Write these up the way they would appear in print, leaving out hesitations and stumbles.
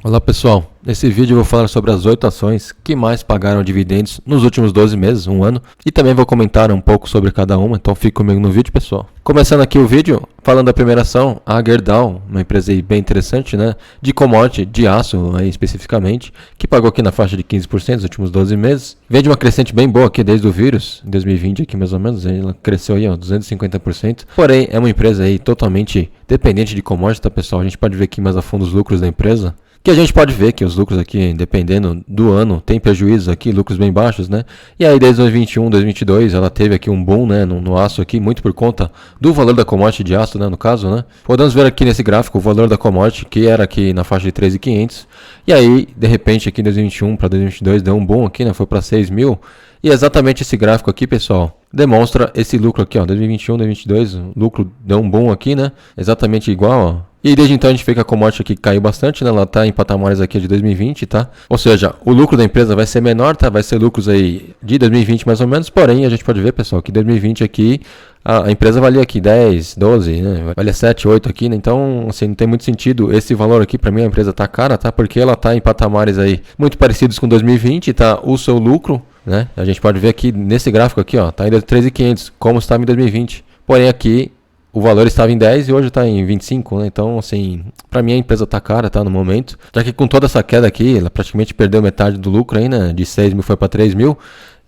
Olá pessoal, nesse vídeo eu vou falar sobre as 8 ações que mais pagaram dividendos nos últimos 12 meses, um ano, e também vou comentar um pouco sobre cada uma, então fique comigo no vídeo pessoal. Começando aqui o vídeo, falando da primeira ação, a Gerdau, uma empresa aí bem interessante, né, de commodity, de aço aí especificamente, que pagou aqui na faixa de 15% nos últimos 12 meses, vem de uma crescente bem boa aqui desde o vírus, em 2020 aqui mais ou menos, ela cresceu aí 250%, porém é uma empresa aí totalmente dependente de commodity, tá pessoal, a gente pode ver aqui mais a fundo os lucros da empresa, que a gente pode ver que os lucros aqui, dependendo do ano, tem prejuízos aqui, lucros bem baixos, né? E aí desde 2021, 2022, ela teve aqui um boom, né, no aço aqui, muito por conta do valor da commodity de aço, né, no caso, né? Podemos ver aqui nesse gráfico o valor da commodity, que era aqui na faixa de 13.500, e aí, de repente, aqui em 2021 para 2022 deu um boom aqui, né, foi para 6.000, e exatamente esse gráfico aqui, pessoal, demonstra esse lucro aqui, ó, 2021, 2022, o lucro deu um boom aqui, né, exatamente igual, ó. E desde então a gente vê que a commodity aqui caiu bastante, né? Ela está em patamares aqui de 2020, tá? Ou seja, o lucro da empresa vai ser menor, tá? Vai ser lucros aí de 2020 mais ou menos, porém a gente pode ver, pessoal, que 2020 aqui a empresa valia aqui 10, 12, né? Valia 7, 8 aqui, né? Então, assim, não tem muito sentido esse valor aqui, para mim a empresa tá cara, tá? Porque ela tá em patamares aí muito parecidos com 2020, tá? O seu lucro, né? A gente pode ver aqui nesse gráfico aqui, ó, tá ainda 13.500, como estava em 2020. Porém aqui o valor estava em 10 e hoje está em 25, né? Então, assim, para mim a empresa está cara, tá, no momento. Já que com toda essa queda aqui, ela praticamente perdeu metade do lucro aí, né? De 6.000 foi para 3.000.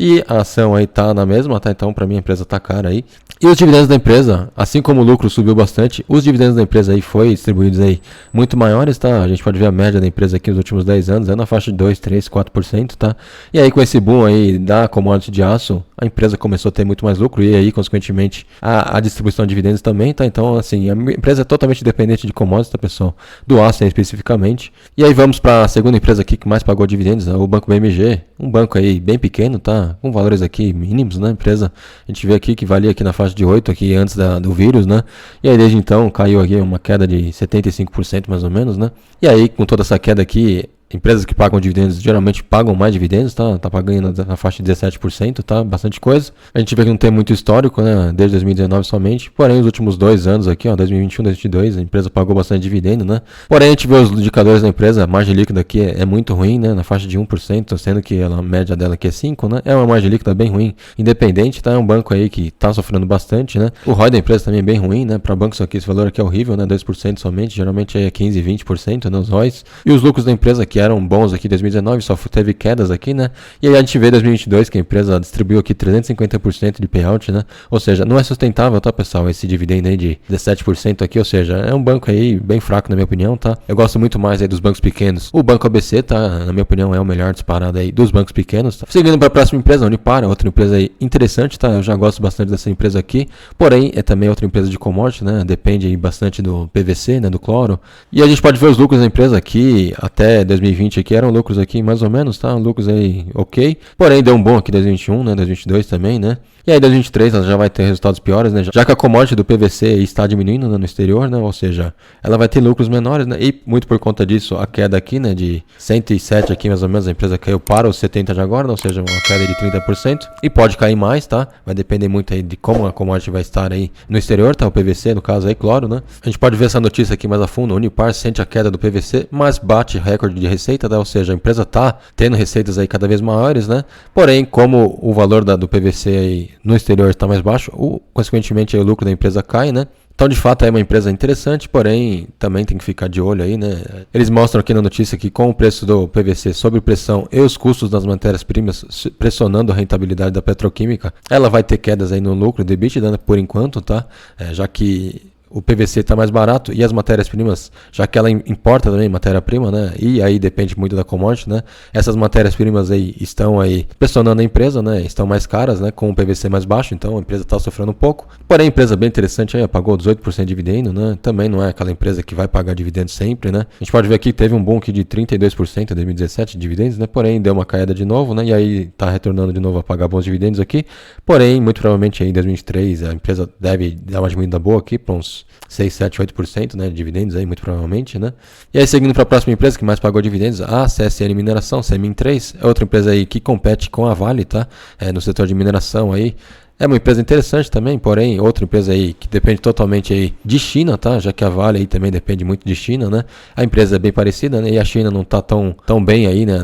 E a ação aí tá na mesma, tá? Então, para mim a empresa tá cara aí. E os dividendos da empresa, assim como o lucro subiu bastante, os dividendos da empresa aí foi distribuídos aí muito maiores, tá? A gente pode ver a média da empresa aqui nos últimos 10 anos, é na faixa de 2, 3, 4%, tá? E aí com esse boom aí da commodity de aço, a empresa começou a ter muito mais lucro e aí, consequentemente, a distribuição de dividendos também, tá? Então, assim, a empresa é totalmente dependente de commodities, tá, pessoal? Do aço aí, especificamente. E aí vamos para a segunda empresa aqui que mais pagou dividendos, o Banco BMG, um banco aí bem pequeno, tá? Com valores aqui mínimos, né? A empresa, a gente vê aqui que valia aqui na faixa de 8 aqui antes do vírus, né? E aí desde então caiu aqui uma queda de 75% mais ou menos, né? E aí com toda essa queda aqui, empresas que pagam dividendos geralmente pagam mais dividendos, tá? Tá pagando na faixa de 17%, tá? Bastante coisa. A gente vê que não tem muito histórico, né? Desde 2019 somente. Porém, os últimos 2 anos aqui, ó, 2021, 2022, a empresa pagou bastante dividendo, né? Porém, a gente vê os indicadores da empresa, a margem líquida aqui é muito ruim, né? Na faixa de 1%, sendo que a média dela aqui é 5%, né? É uma margem líquida bem ruim. Independente, tá? É um banco aí que tá sofrendo bastante, né? O ROI da empresa também é bem ruim, né? Para bancos aqui, esse valor aqui é horrível, né? 2% somente, geralmente é 15, 20%, né? Os ROIs. E os lucros da empresa aqui eram bons aqui em 2019, só teve quedas aqui, né? E aí a gente vê em 2022 que a empresa distribuiu aqui 350% de payout, né? Ou seja, não é sustentável, tá, pessoal, esse dividendo aí de 17% aqui, ou seja, é um banco aí bem fraco na minha opinião, tá? Eu gosto muito mais aí dos bancos pequenos. O Banco ABC, tá, na minha opinião, é o melhor disparado aí dos bancos pequenos, tá? Seguindo para a próxima empresa, a Unipar, outra empresa aí interessante, tá? Eu já gosto bastante dessa empresa aqui, porém é também outra empresa de commodity, né? Depende aí bastante do PVC, né, do cloro. E a gente pode ver os lucros da empresa aqui até 2020 aqui eram lucros aqui mais ou menos, tá? Lucros aí ok. Porém, deu um bom aqui em 2021, né? 2022 também, né? E aí, em 2023, ela já vai ter resultados piores, né? Já que a commodity do PVC está diminuindo, né, no exterior, né? Ou seja, ela vai ter lucros menores, né? E muito por conta disso, a queda aqui, né? De 107 aqui, mais ou menos, a empresa caiu para os 70 de agora, né? Ou seja, uma queda de 30%. E pode cair mais, tá? Vai depender muito aí de como a commodity vai estar aí no exterior, tá? O PVC, no caso aí, cloro, né? A gente pode ver essa notícia aqui mais a fundo. A Unipar sente a queda do PVC, mas bate recorde de receita, tá? Ou seja, a empresa tá tendo receitas aí cada vez maiores, né? Porém, como o valor do PVC aí no exterior está mais baixo, consequentemente aí o lucro da empresa cai, né? Então, de fato, é uma empresa interessante, porém, também tem que ficar de olho aí, né? Eles mostram aqui na notícia que com o preço do PVC sob pressão e os custos das matérias-primas pressionando a rentabilidade da petroquímica, ela vai ter quedas aí no lucro de EBITDA, né, por enquanto, tá? Já que o PVC está mais barato e as matérias-primas, já que ela importa também matéria-prima, né? E aí depende muito da commodity, né? Essas matérias-primas aí estão aí pressionando a empresa, né? Estão mais caras, né? Com o PVC mais baixo, então a empresa está sofrendo um pouco. Porém, a empresa bem interessante aí, pagou 18% de dividendo, né? Também não é aquela empresa que vai pagar dividendos sempre, né? A gente pode ver aqui que teve um boom aqui de 32% em 2017 de dividendos, né? Porém, deu uma caída de novo, né? E aí está retornando de novo a pagar bons dividendos aqui. Porém, muito provavelmente aí em 2023 a empresa deve dar uma diminuída boa aqui para uns 6, 7, 8%, né, de dividendos aí, muito provavelmente, né? E aí, seguindo para a próxima empresa que mais pagou dividendos, a CSN Mineração, CMIN3, é outra empresa aí que compete com a Vale, tá? No setor de mineração aí. É uma empresa interessante também, porém, outra empresa aí que depende totalmente aí de China, tá? Já que a Vale aí também depende muito de China, né? A empresa é bem parecida, né? E a China não tá tão bem aí, né?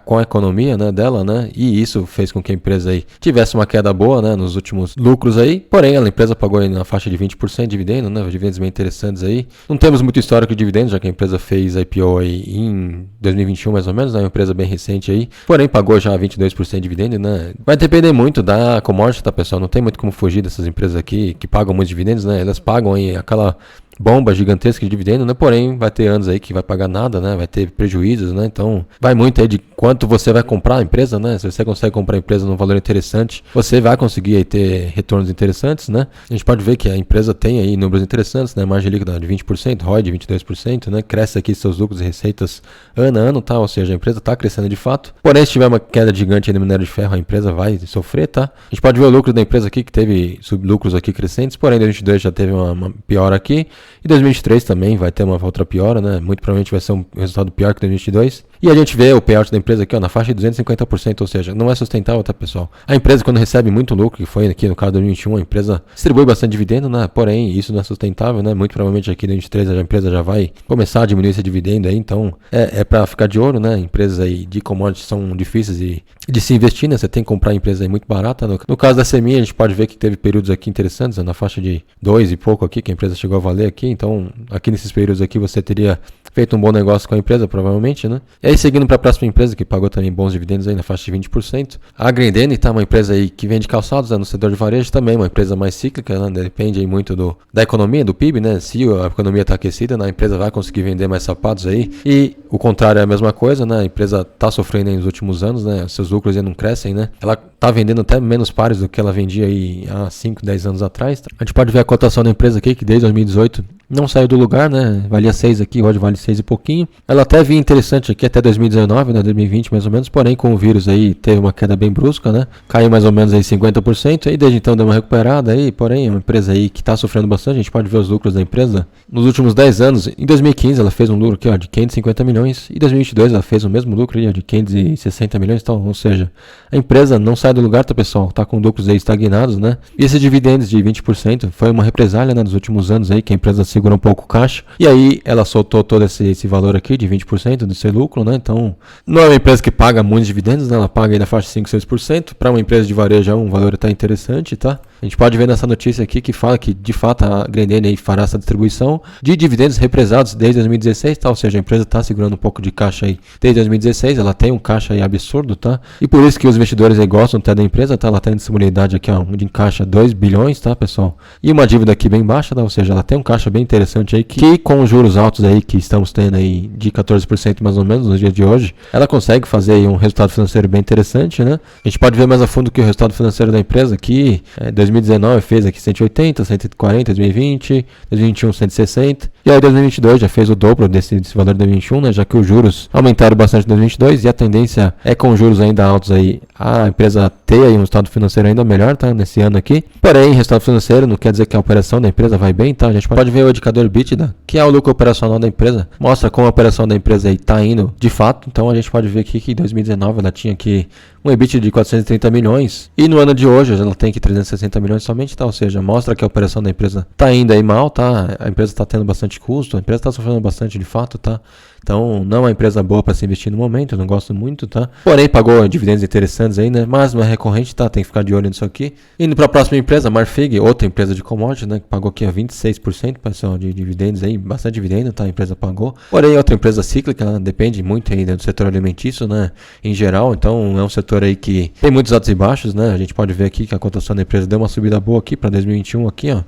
Com a economia, né, dela, né? E isso fez com que a empresa aí tivesse uma queda boa, né? Nos últimos lucros aí. Porém, a empresa pagou aí na faixa de 20% de dividendo, né? Dividendos bem interessantes aí. Não temos muito histórico de dividendos, já que a empresa fez IPO aí em 2021 mais ou menos, né? Uma empresa bem recente aí. Porém, pagou já 22% de dividendo, né? Vai depender muito da commodity, tá, pessoal? Não tem muito como fugir dessas empresas aqui que pagam muitos dividendos, né? Elas pagam aí aquela bomba gigantesca de dividendo, né? Porém, vai ter anos aí que vai pagar nada, né? Vai ter prejuízos, né? Então, vai muito aí de quanto você vai comprar a empresa, né? Se você consegue comprar a empresa num valor interessante, você vai conseguir aí ter retornos interessantes, né? A gente pode ver que a empresa tem aí números interessantes, né? Margem líquida de 20%, ROI de 22%, né? Cresce aqui seus lucros e receitas ano a ano, tá? Ou seja, a empresa está crescendo de fato. Porém, se tiver uma queda gigante no minério de ferro, a empresa vai sofrer, tá? A gente pode ver o lucro da empresa aqui, que teve lucros aqui crescentes, porém, em 2022 já teve uma piora aqui. E 2023 também vai ter uma outra piora, né? Muito provavelmente vai ser um resultado pior que 2022. E a gente vê o payout da empresa aqui, ó, na faixa de 250%, ou seja, não é sustentável, tá, pessoal? A empresa, quando recebe muito lucro, que foi aqui no caso de 2021, a empresa distribui bastante dividendo, né? Porém, isso não é sustentável, né? Muito provavelmente aqui em 2023 a empresa já vai começar a diminuir esse dividendo aí, então é para ficar de olho, né? Empresas aí de commodities são difíceis de se investir, né? Você tem que comprar empresa aí muito barata. No caso da CMI, a gente pode ver que teve períodos aqui interessantes, né? Na faixa de 2 e pouco aqui, que a empresa chegou a valer aqui, então aqui nesses períodos aqui você teria feito um bom negócio com a empresa, provavelmente, né? E aí, seguindo para a próxima empresa, que pagou também bons dividendos aí na faixa de 20%. A Grendene, tá? Uma empresa aí que vende calçados, né? No setor de varejo também, uma empresa mais cíclica, né? Depende aí muito da economia, do PIB, né? Se a economia está aquecida, né? A empresa vai conseguir vender mais sapatos aí. E o contrário é a mesma coisa, né? A empresa está sofrendo aí nos últimos anos, né? Seus lucros aí não crescem, né? Ela está vendendo até menos pares do que ela vendia aí há 5, 10 anos atrás. Tá? A gente pode ver a cotação da empresa aqui, que desde 2018 não saiu do lugar, né? Valia 6 aqui, hoje vale 6 e pouquinho. Ela até vinha interessante aqui até 2019, né? 2020 mais ou menos, porém com o vírus aí teve uma queda bem brusca, né? Caiu mais ou menos aí 50%, aí desde então deu uma recuperada aí, porém é uma empresa aí que está sofrendo bastante. A gente pode ver os lucros da empresa nos últimos 10 anos. Em 2015 ela fez um lucro aqui, ó, de 550 milhões, e em 2022 ela fez o mesmo lucro aí, ó, de 560 milhões, então, ou seja, a empresa não sai do lugar, tá, pessoal? Tá com lucros aí estagnados, né? E esses dividendos de 20% foi uma represália, né, nos últimos anos aí, que a empresa segura um pouco o caixa, e aí ela soltou todo esse valor aqui de 20% do seu lucro, né? Então, não é uma empresa que paga muitos dividendos, né? Ela paga aí na faixa de 5, 6%. Para uma empresa de varejo é um valor até interessante, tá? A gente pode ver nessa notícia aqui que fala que, de fato, a Grendene aí fará essa distribuição de dividendos represados desde 2016, tá? Ou seja, a empresa está segurando um pouco de caixa aí desde 2016, ela tem um caixa aí absurdo, tá? E por isso que os investidores aí gostam até da empresa, tá? Ela tem disponibilidade aqui, ó, de caixa 2 bilhões, tá, pessoal? E uma dívida aqui bem baixa, tá? Ou seja, ela tem um caixa bem interessante aí, que com os juros altos aí que estamos tendo aí de 14% mais ou menos no dia de hoje, ela consegue fazer aí um resultado financeiro bem interessante, né? A gente pode ver mais a fundo que o resultado financeiro da empresa aqui, 2019 fez aqui 180, 140, 2020, 2021 160, e aí 2022 já fez o dobro desse valor de 2021, né? Já que os juros aumentaram bastante em 2022 e a tendência é com os juros ainda altos aí, a empresa ter aí um resultado financeiro ainda melhor, tá? Nesse ano aqui. Porém, resultado financeiro não quer dizer que a operação da empresa vai bem, tá? A gente pode ver o indicador EBITDA, que é o lucro operacional da empresa, mostra como a operação da empresa aí tá indo de fato. Então a gente pode ver aqui que em 2019 ela tinha aqui um EBITDA de 430 milhões e no ano de hoje ela tem aqui 360 milhões somente, tá? Ou seja, mostra que a operação da empresa tá indo aí mal, tá? A empresa está tendo bastante custo, a empresa está sofrendo bastante de fato, tá? Então, não é uma empresa boa para se investir no momento, eu não gosto muito, tá? Porém, pagou dividendos interessantes aí, né? Mas não é recorrente, tá? Tem que ficar de olho nisso aqui. Indo para a próxima empresa, Marfrig, outra empresa de commodities, né? Que pagou aqui a 26%, pessoal, de dividendos aí, bastante dividendo, tá? A empresa pagou. Porém, outra empresa cíclica, né? Depende muito aí, né, do setor alimentício, né? Em geral, então é um setor aí que tem muitos altos e baixos, né? A gente pode ver aqui que a cotação da empresa deu uma subida boa aqui para 2021 aqui, ó.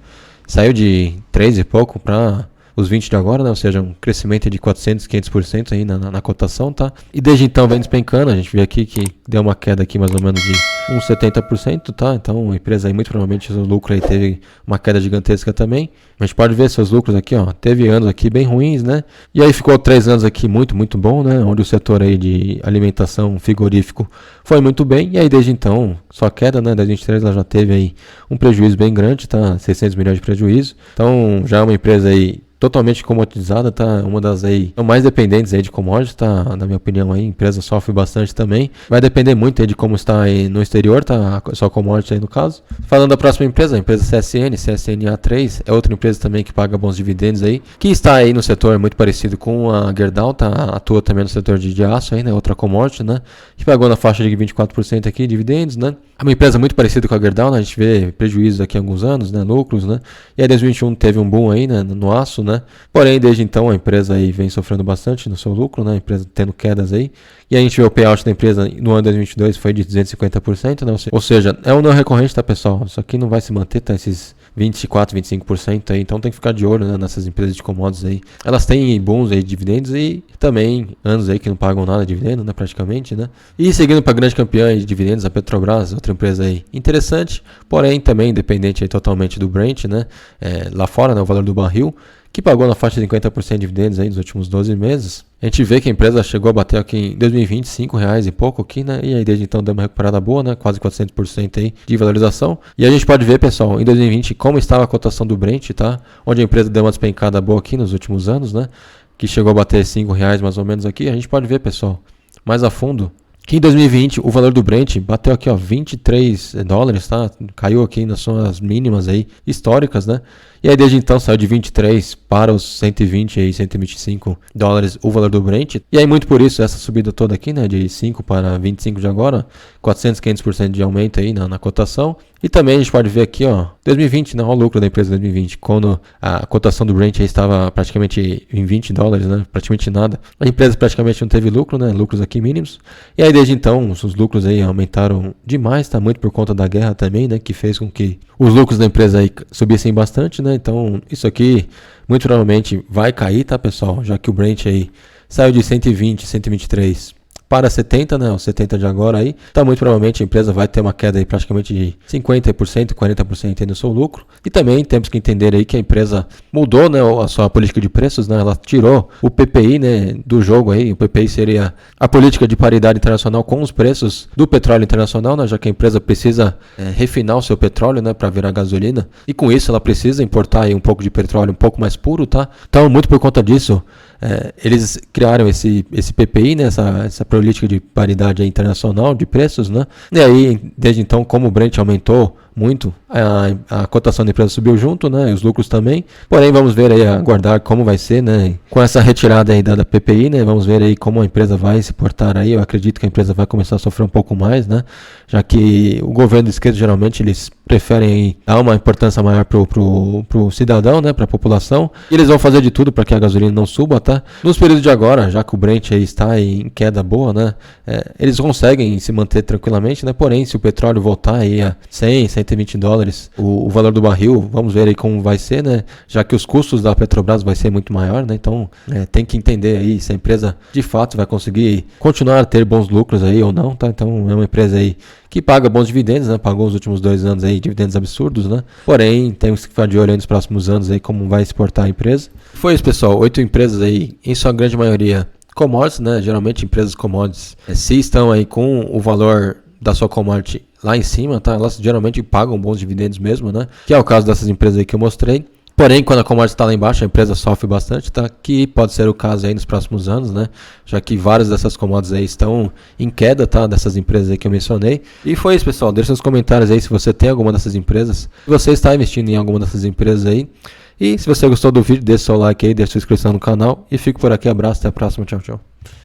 Saiu de 3 e pouco para os 20 de agora, né? Ou seja, um crescimento de 400, 500% aí na cotação, tá? E desde então vem despencando, a gente vê aqui que deu uma queda aqui mais ou menos de uns 70%, tá? Então a empresa aí muito provavelmente o lucro aí teve uma queda gigantesca também. A gente pode ver seus lucros aqui, ó, teve anos aqui bem ruins, né? E aí ficou 3 anos aqui muito bom, né? Onde o setor aí de alimentação, frigorífico foi muito bem. E aí desde então, só queda, né? 2023 ela já teve aí um prejuízo bem grande, tá? 600 milhões de prejuízo. Então já é uma empresa aí totalmente comoditizada, tá? Uma das aí mais dependentes aí de commodities, tá? Na minha opinião aí, a empresa sofre bastante também. Vai depender muito aí de como está aí no exterior, tá? Só commodities aí no caso. Falando da próxima empresa, a empresa CSNA3, é outra empresa também que paga bons dividendos aí, que está aí no setor muito parecido com a Gerdau, tá? Atua também no setor de aço aí, né? Outra commodity, né? Que pagou na faixa de 24% aqui, dividendos, né? É uma empresa muito parecida com a Gerdau, né? A gente vê prejuízos aqui há alguns anos, né? Lucros, né? E aí 2021 teve um boom aí, né? No aço, né? Porém, desde então a empresa aí vem sofrendo bastante no seu lucro, né? A empresa tendo quedas aí. E a gente vê o payout da empresa no ano 2022 foi de 250%, né? Ou seja, é um não recorrente, tá, pessoal? Isso aqui não vai se manter, tá? Esses 24, 25% aí, então tem que ficar de olho, né, nessas empresas de commodities aí. Elas têm bons aí dividendos e também anos aí que não pagam nada de dividendo, né, praticamente, né. E seguindo para a grande campeã de dividendos, a Petrobras, outra empresa aí interessante, porém também dependente aí totalmente do Brent, né, lá fora, né, o valor do barril, que pagou na faixa de 50% de dividendos aí nos últimos 12 meses. A gente vê que a empresa chegou a bater aqui em 2020 R$5 e pouco aqui, né? E aí desde então deu uma recuperada boa, né? Quase 400% aí de valorização. E a gente pode ver, pessoal, em 2020 como estava a cotação do Brent, tá? Onde a empresa deu uma despencada boa aqui nos últimos anos, né? Que chegou a bater R$5 mais ou menos aqui. A gente pode ver, pessoal, mais a fundo, que em 2020 o valor do Brent bateu aqui, ó, $23, tá? Caiu aqui nas suas mínimas aí históricas, né? E aí desde então saiu de 23 para os 120 aí, $125 o valor do Brent. E aí muito por isso essa subida toda aqui, né, de 5 para 25 de agora, 400, 500% de aumento aí na cotação. E também a gente pode ver aqui, ó, 2020, né, o lucro da empresa 2020, quando a cotação do Brent aí estava praticamente em $20, né, praticamente nada. A empresa praticamente não teve lucro, né, lucros aqui mínimos. E aí desde então os lucros aí aumentaram demais, tá, muito por conta da guerra também, né, que fez com que os lucros da empresa aí subissem bastante, né. Então isso aqui muito provavelmente vai cair, tá, pessoal? Já que o Brent aí saiu de 120, 123 para 70, né? Os 70 de agora aí. Então muito provavelmente a empresa vai ter uma queda aí praticamente de 50%, 40% aí no seu lucro. E também temos que entender aí que a empresa mudou, né, a sua política de preços, né? Ela tirou o PPI, né, do jogo aí. O PPI seria a política de paridade internacional com os preços do petróleo internacional, né? Já que a empresa precisa refinar o seu petróleo, né, para virar gasolina. E com isso ela precisa importar aí um pouco de petróleo um pouco mais puro, tá? Então muito por conta disso, eles criaram esse PPI, né, essa política de paridade internacional de preços, né? E aí, desde então, como o Brent aumentou muito, a cotação da empresa subiu junto, né? E os lucros também. Porém, vamos ver aí, aguardar como vai ser, né? Com essa retirada aí da PPI, né? Vamos ver aí como a empresa vai se portar aí. Eu acredito que a empresa vai começar a sofrer um pouco mais, né? Já que o governo de esquerda, geralmente, eles preferem aí dar uma importância maior pro cidadão, né? Para a população. E eles vão fazer de tudo para que a gasolina não suba, tá? Nos períodos de agora, já que o Brent aí está em queda boa, né? Eles conseguem se manter tranquilamente, né? Porém, se o petróleo voltar aí a 100, $120, o valor do barril, vamos ver aí como vai ser, né? Já que os custos da Petrobras vai ser muito maior, né? Então, tem que entender aí se a empresa de fato vai conseguir continuar a ter bons lucros aí ou não, tá? Então, é uma empresa aí que paga bons dividendos, né? Pagou os últimos 2 anos aí dividendos absurdos, né? Porém, temos que ficar de olho aí nos próximos anos aí como vai exportar a empresa. Foi isso, pessoal. 8 empresas aí, em sua grande maioria commodities, né? Geralmente empresas commodities, se estão aí com o valor da sua commodity lá em cima, tá? Elas geralmente pagam bons dividendos mesmo, né? Que é o caso dessas empresas aí que eu mostrei. Porém, quando a commodity está lá embaixo, a empresa sofre bastante, tá? Que pode ser o caso aí nos próximos anos, né? Já que várias dessas commodities aí estão em queda, tá? Dessas empresas aí que eu mencionei. E foi isso, pessoal. Deixa nos comentários aí se você tem alguma dessas empresas. Se você está investindo em alguma dessas empresas aí. E se você gostou do vídeo, deixa o seu like aí, deixa sua inscrição no canal. E fico por aqui. Abraço, até a próxima. Tchau, tchau.